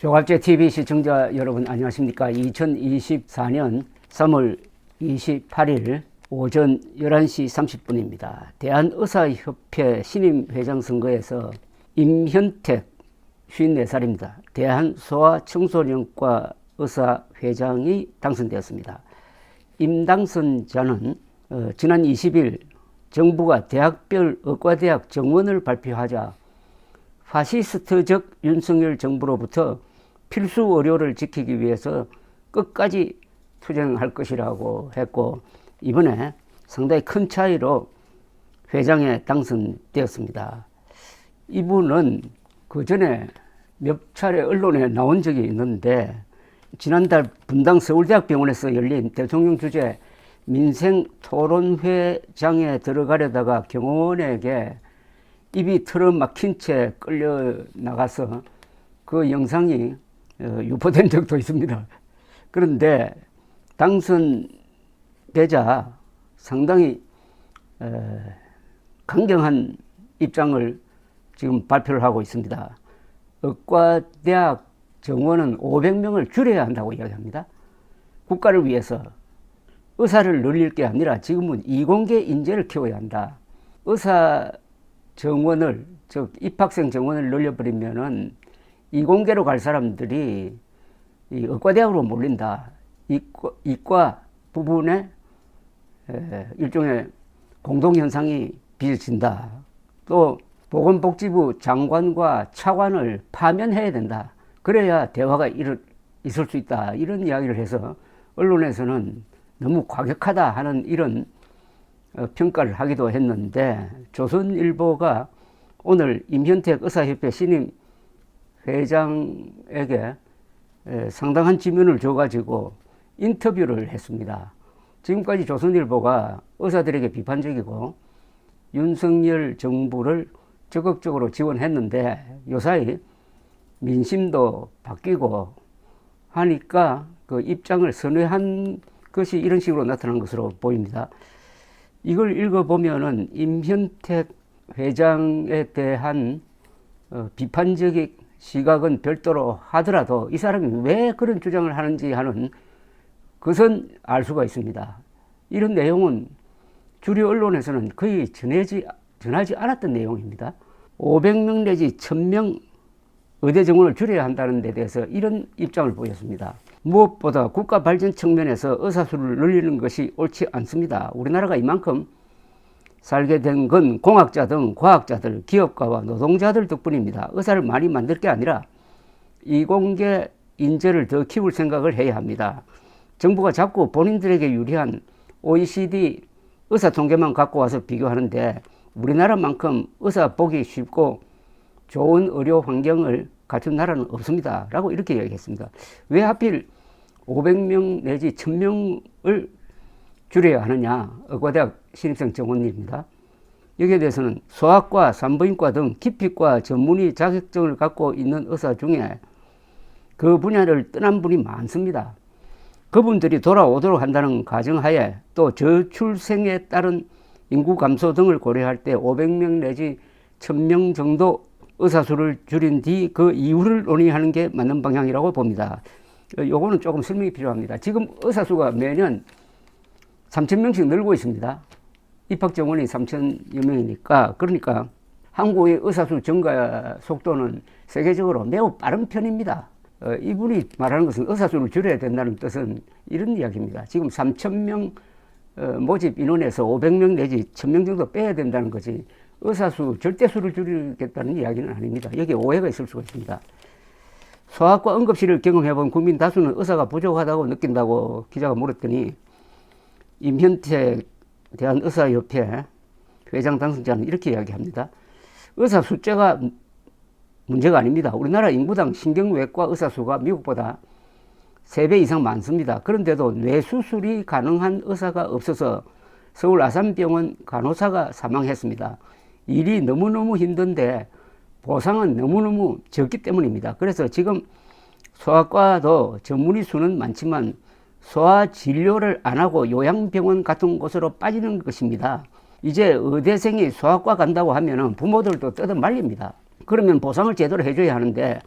조갑제 TV 시청자 여러분 안녕하십니까. 2024년 3월 28일 오전 11시 30분입니다. 대한의사협회 신임회장 선거에서 임현택 54살입니다. 대한소아청소년과 의사회장이 당선되었습니다. 임 당선자는 지난 20일 정부가 대학별 의과대학 정원을 발표하자 파시스트적 윤석열 정부로부터 필수 의료를 지키기 위해서 끝까지 투쟁할 것이라고 했고, 이번에 상당히 큰 차이로 회장에 당선되었습니다. 이분은 그 전에 몇 차례 언론에 나온 적이 있는데, 지난달 분당 서울대학병원에서 열린 대통령 주재 민생토론회장에 들어가려다가 경호원에게 입이 틀어막힌 채 끌려 나가서 그 영상이 유포된 적도 있습니다. 그런데 당선되자 상당히 강경한 입장을 지금 발표를 하고 있습니다. 의과대학 정원은 500명을 줄여야 한다고 이야기합니다. 국가를 위해서 의사를 늘릴 게 아니라 지금은 이공계 인재를 키워야 한다. 의사 정원을, 즉 입학생 정원을 늘려버리면은 이공계로 갈 사람들이 이 의과대학으로 몰린다. 이과 부분에 일종의 공동현상이 빚어진다. 또 보건복지부 장관과 차관을 파면해야 된다. 그래야 대화가 있을 수 있다. 이런 이야기를 해서 언론에서는 너무 과격하다 하는 이런 평가를 하기도 했는데, 조선일보가 오늘 임현택 의사협회 신임 회장에게 상당한 지면을 줘가지고 인터뷰를 했습니다. 지금까지 조선일보가 의사들에게 비판적이고 윤석열 정부를 적극적으로 지원했는데, 요사이 민심도 바뀌고 하니까 그 입장을 선회한 것이 이런 식으로 나타난 것으로 보입니다. 이걸 읽어보면은 임현택 회장에 대한 비판적인 시각은 별도로 하더라도 이 사람이 왜 그런 주장을 하는지 하는 것은 알 수가 있습니다. 이런 내용은 주류 언론에서는 거의 전하지 않았던 내용입니다. 500명 내지 1000명 의대 정원을 줄여야 한다는 데 대해서 이런 입장을 보였습니다. 무엇보다 국가 발전 측면에서 의사수를 늘리는 것이 옳지 않습니다. 우리나라가 이만큼 살게 된 건 공학자 등 과학자들, 기업가와 노동자들 덕분입니다. 의사를 많이 만들 게 아니라 이공계 인재를 더 키울 생각을 해야 합니다. 정부가 자꾸 본인들에게 유리한 OECD 의사 통계만 갖고 와서 비교하는데, 우리나라만큼 의사 보기 쉽고 좋은 의료 환경을 갖춘 나라는 없습니다. 라고 이렇게 이야기했습니다. 왜 하필 500명 내지 1000명을 줄여야 하느냐? 의과대학 신입생 정원입니다. 여기에 대해서는 소아과, 산부인과 등 기피과 전문의 자격증을 갖고 있는 의사 중에 그 분야를 떠난 분이 많습니다. 그분들이 돌아오도록 한다는 가정하에 또 저출생에 따른 인구 감소 등을 고려할 때 500명 내지 1000명 정도 의사수를 줄인 뒤 그 이유를 논의하는 게 맞는 방향이라고 봅니다. 요거는 조금 설명이 필요합니다. 지금 의사수가 매년 3000명씩 늘고 있습니다. 입학정원이 3000여 명이니까, 그러니까 한국의 의사수 증가 속도는 세계적으로 매우 빠른 편입니다. 이분이 말하는 것은 의사수를 줄여야 된다는 뜻은 이런 이야기입니다. 지금 3000명 모집 인원에서 500명 내지 1000명 정도 빼야 된다는 거지, 의사수 절대수를 줄이겠다는 이야기는 아닙니다. 여기에 오해가 있을 수가 있습니다. 소아과 응급실을 경험해본 국민 다수는 의사가 부족하다고 느낀다고 기자가 물었더니, 임현택 대한의사협회 회장 당선자는 이렇게 이야기합니다. 의사 숫자가 문제가 아닙니다. 우리나라 인구당 신경외과 의사 수가 미국보다 3배 이상 많습니다. 그런데도 뇌수술이 가능한 의사가 없어서 서울 아산병원 간호사가 사망했습니다. 일이 너무너무 힘든데 보상은 너무너무 적기 때문입니다. 그래서 지금 소아과도 전문의 수는 많지만 소아 진료를 안 하고 요양병원 같은 곳으로 빠지는 것입니다. 이제 의대생이 소아과 간다고 하면은 부모들도 뜯어 말립니다. 그러면 보상을 제대로 해줘야 하는데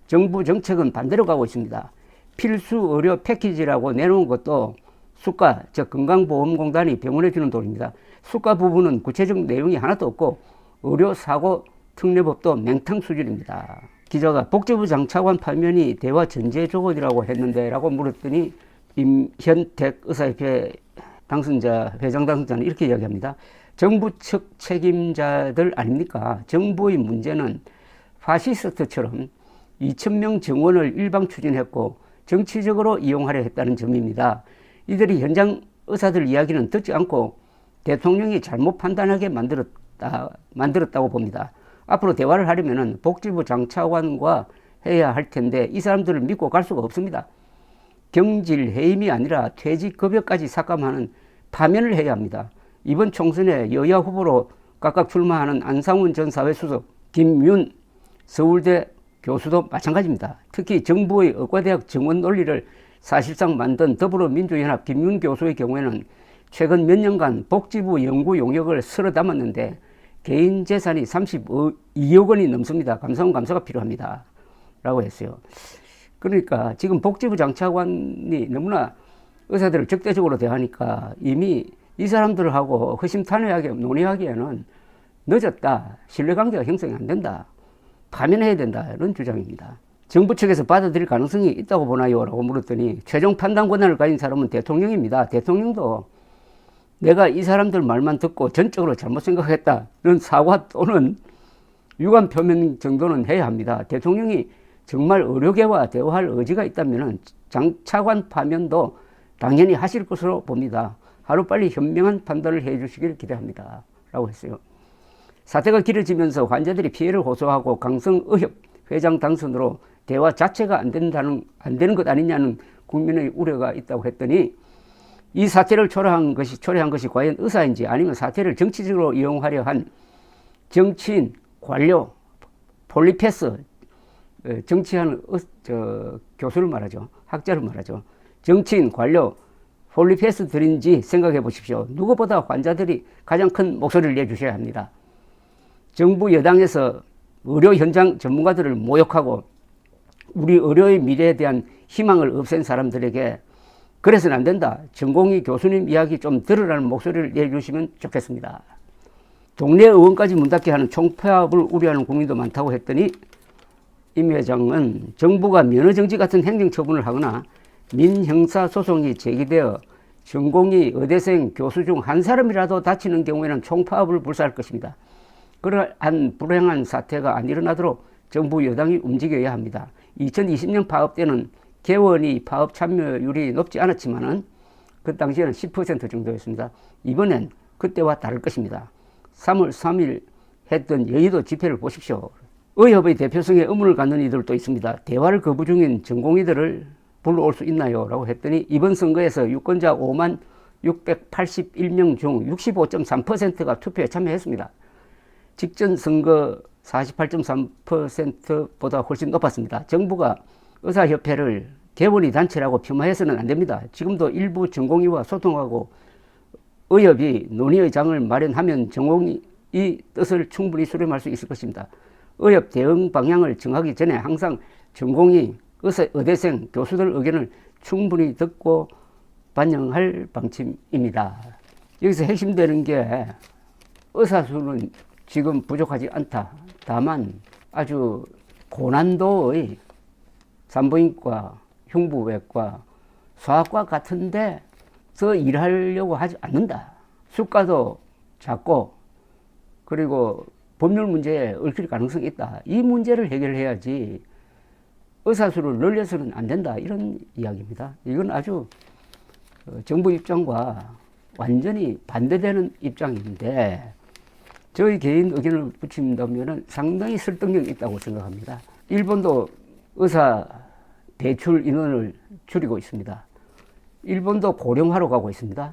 정부 정책은 반대로 가고 있습니다. 필수 의료 패키지라고 내놓은 것도 수가, 즉 건강보험공단이 병원에 주는 돈입니다. 수가 부분은 구체적 내용이 하나도 없고 의료사고 특례법도 맹탕 수준입니다. 기자가 복지부 장차관 파면이 대화 전제 조건이라고 했는데 라고 물었더니 임현택 의사협회 당선자, 회장 당선자는 이렇게 이야기합니다. 정부 측 책임자들 아닙니까? 정부의 문제는 파시스트처럼 2,000명 정원을 일방 추진했고 정치적으로 이용하려 했다는 점입니다. 이들이 현장 의사들 이야기는 듣지 않고 대통령이 잘못 판단하게 만들었다고 봅니다. 앞으로 대화를 하려면 복지부 장차관과 해야 할 텐데 이 사람들을 믿고 갈 수가 없습니다. 경질 해임이 아니라 퇴직급여까지 삭감하는 파면을 해야 합니다. 이번 총선에 여야 후보로 각각 출마하는 안상훈 전 사회수석, 김윤 서울대 교수도 마찬가지입니다. 특히 정부의 의과대학 정원 논리를 사실상 만든 더불어민주연합 김윤 교수의 경우에는 최근 몇 년간 복지부 연구 용역을 쓸어 담았는데 개인 재산이 32억 원이 넘습니다. 감사가 필요합니다. 라고 했어요. 그러니까 지금 복지부 장차관이 너무나 의사들을 적대적으로 대하니까 이미 이 사람들하고 허심탄회하게 논의하기에는 늦었다. 신뢰관계가 형성이 안 된다. 파면해야 된다. 이런 주장입니다. 정부 측에서 받아들일 가능성이 있다고 보나요? 라고 물었더니 최종 판단 권한을 가진 사람은 대통령입니다. 대통령도 내가 이 사람들 말만 듣고 전적으로 잘못 생각했다는 사과 또는 유감 표명 정도는 해야 합니다. 대통령이 정말 의료계와 대화할 의지가 있다면 장차관 파면도 당연히 하실 것으로 봅니다. 하루빨리 현명한 판단을 해 주시길 기대합니다. 라고 했어요. 사태가 길어지면서 환자들이 피해를 호소하고 강성의협 회장 당선으로 대화 자체가 안 되는 것 아니냐는 국민의 우려가 있다고 했더니 이 사태를 초래한 것이 과연 의사인지 아니면 사태를 정치적으로 이용하려 한 정치인, 관료, 폴리패스, 정치하는 교수를 말하죠. 학자를 말하죠. 정치인, 관료, 폴리패스들인지 생각해 보십시오. 누구보다 환자들이 가장 큰 목소리를 내주셔야 합니다. 정부 여당에서 의료 현장 전문가들을 모욕하고 우리 의료의 미래에 대한 희망을 없앤 사람들에게 그래서는 안 된다. 전공의 교수님 이야기 좀 들으라는 목소리를 내주시면 좋겠습니다. 동네 의원까지 문 닫게 하는 총파업을 우려하는 국민도 많다고 했더니 임 회장은 정부가 면허정지 같은 행정처분을 하거나 민형사소송이 제기되어 전공의 의대생 교수 중 한 사람이라도 다치는 경우에는 총파업을 불사할 것입니다. 그러한 불행한 사태가 안 일어나도록 정부 여당이 움직여야 합니다. 2020년 파업 때는 개원이 파업 참여율이 높지 않았지만은 그 당시에는 10% 정도였습니다. 이번엔 그때와 다를 것입니다. 3월 3일 했던 여의도 집회를 보십시오. 의협의 대표성에 의문을 갖는 이들도 있습니다. 대화를 거부 중인 전공의들을 불러올 수 있나요? 라고 했더니 이번 선거에서 유권자 5만 681명 중 65.3%가 투표에 참여했습니다. 직전 선거 48.3%보다 훨씬 높았습니다. 정부가 의사협회를 개원이 단체라고 폄하해서는 안 됩니다. 지금도 일부 전공의와 소통하고 의협이 논의의 장을 마련하면 전공의 뜻을 충분히 수렴할 수 있을 것입니다. 의협 대응 방향을 정하기 전에 항상 전공의, 의대생, 교수들 의견을 충분히 듣고 반영할 방침입니다. 여기서 핵심되는 게 의사 수는 지금 부족하지 않다. 다만 아주 고난도의 산부인과, 흉부외과, 소아과 같은 데서 일하려고 하지 않는다. 수가도 작고 그리고 법률 문제에 얽힐 가능성이 있다. 이 문제를 해결해야지 의사수를 늘려서는 안 된다. 이런 이야기입니다. 이건 아주 정부 입장과 완전히 반대되는 입장인데 저희 개인 의견을 붙인다면 상당히 설득력이 있다고 생각합니다. 일본도 의사 대출 인원을 줄이고 있습니다. 일본도 고령화로 가고 있습니다.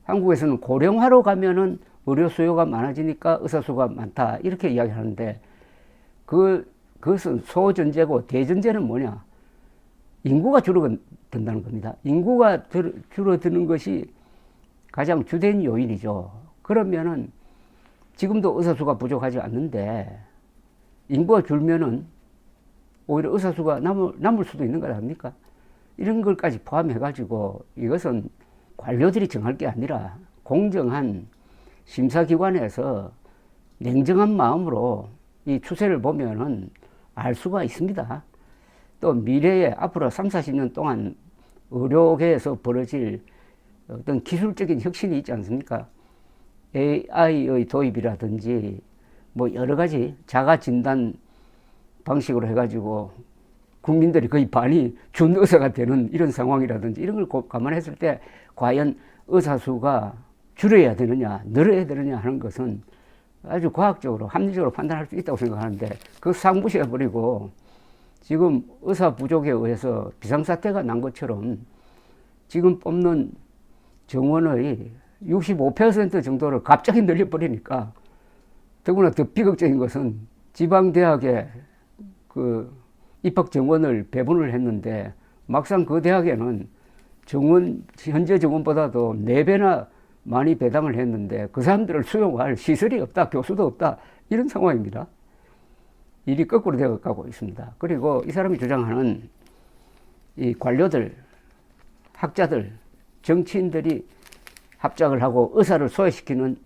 한국에서는 고령화로 가면은 의료 수요가 많아지니까 의사 수가 많다. 이렇게 이야기하는데 그것은 소전제고 대전제는 뭐냐? 인구가 줄어든다는 겁니다. 인구가 줄어드는 것이 가장 주된 요인이죠. 그러면은 지금도 의사 수가 부족하지 않는데 인구가 줄면은 오히려 의사수가 남을 수도 있는 것 아닙니까? 이런 걸까지 포함해가지고 이것은 관료들이 정할 게 아니라 공정한 심사기관에서 냉정한 마음으로 이 추세를 보면은 알 수가 있습니다. 또 미래에 앞으로 3, 40년 동안 의료계에서 벌어질 어떤 기술적인 혁신이 있지 않습니까? AI의 도입이라든지 뭐 여러 가지 자가 진단 방식으로 해가지고 국민들이 거의 반이 준의사가 되는 이런 상황이라든지 이런 걸 감안했을 때 과연 의사 수가 줄여야 되느냐 늘어야 되느냐 하는 것은 아주 과학적으로 합리적으로 판단할 수 있다고 생각하는데 그 상무시해버리고 지금 의사 부족에 의해서 비상사태가 난 것처럼 지금 뽑는 정원의 65% 정도를 갑자기 늘려버리니까 더구나 더 비극적인 것은 지방대학에 그 입학 정원을 배분을 했는데 막상 그 대학에는 정원, 현재 정원보다도 4배나 많이 배당을 했는데 그 사람들을 수용할 시설이 없다, 교수도 없다, 이런 상황입니다. 일이 거꾸로 되어 가고 있습니다. 그리고 이 사람이 주장하는 이 관료들, 학자들, 정치인들이 합작을 하고 의사를 소외시키는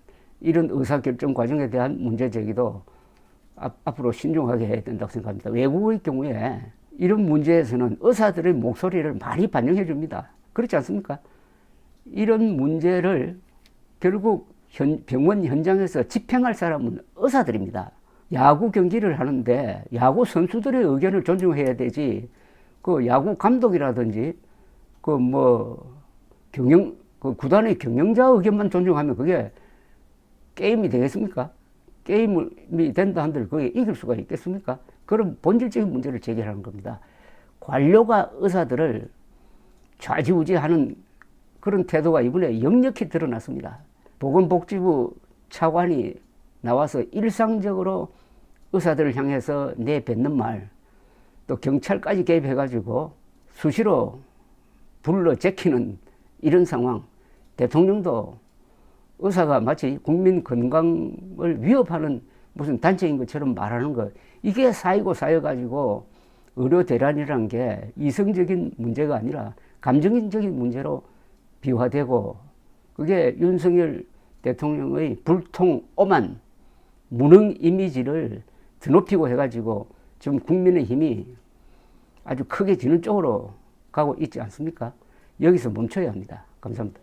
이런 의사결정 과정에 대한 문제 제기도 앞으로 신중하게 해야 된다고 생각합니다. 외국의 경우에 이런 문제에서는 의사들의 목소리를 많이 반영해 줍니다. 그렇지 않습니까? 이런 문제를 결국 병원 현장에서 집행할 사람은 의사들입니다. 야구 경기를 하는데 야구 선수들의 의견을 존중해야 되지, 그 야구 감독이라든지 그 구단의 경영자 의견만 존중하면 그게 게임이 되겠습니까? 게임이 된다 한들 그게 이길 수가 있겠습니까? 그런 본질적인 문제를 제기하는 겁니다. 관료가 의사들을 좌지우지하는 그런 태도가 이번에 역력히 드러났습니다. 보건복지부 차관이 나와서 일상적으로 의사들을 향해서 내뱉는 말, 또 경찰까지 개입해가지고 수시로 불러 제키는 이런 상황, 대통령도 의사가 마치 국민 건강을 위협하는 무슨 단체인 것처럼 말하는 것, 이게 쌓여가지고 의료 대란이라는 게 이성적인 문제가 아니라 감정적인 문제로 비화되고, 그게 윤석열 대통령의 불통, 오만, 무능 이미지를 드높이고 해가지고 지금 국민의 힘이 아주 크게 지는 쪽으로 가고 있지 않습니까? 여기서 멈춰야 합니다. 감사합니다.